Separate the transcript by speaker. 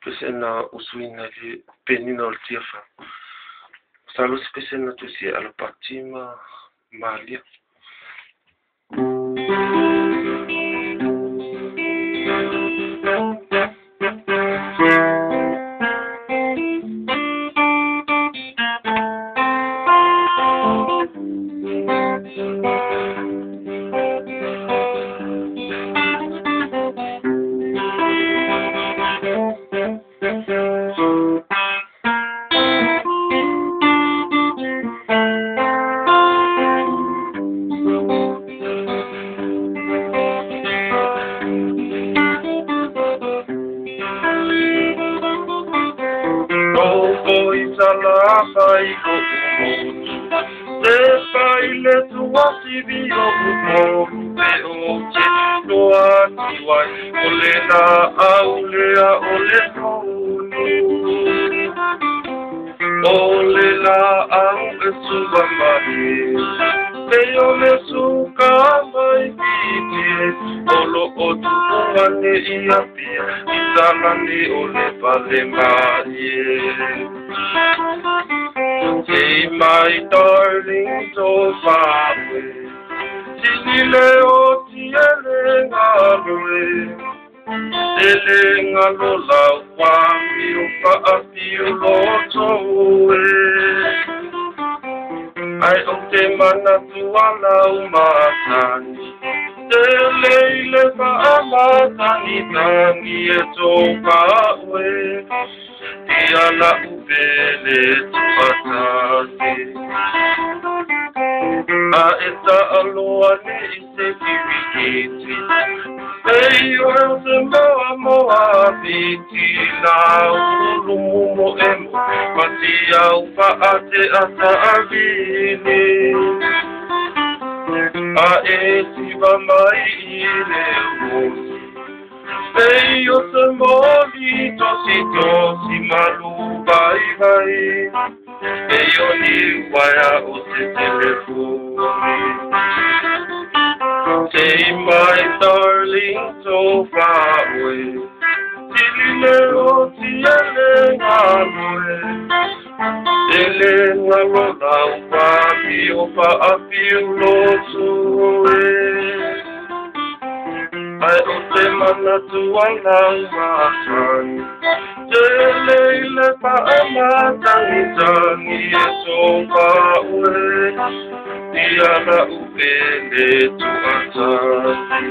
Speaker 1: Pesena usuina li penina o le tiafa. Salusi pesena tusi ala patima malia. Say my darling so far away, Sinile o tiele ngalwe, Ele ngalola wami upa api ulotowe. Ai ote mana tuala umatani, Ele ile pa amatani tani etokawe. Yala ubele tuatasi Aeta aloa ne ise kiwikiti Eyo semboa moa biti Na ulumumo emo Matia upa ate ata avini Aeti vamai ile usi Eyo semboa tosi malu bye bye. Eyo ni waya ose telefoni. Say my darling so far away. Tilile o tiele ngalwe. Ele ngalola upapi opa api ulosuwe. I ote mana tuala umatani. Ile pa amatani tangi esopa ue. Diana upende tu atasi.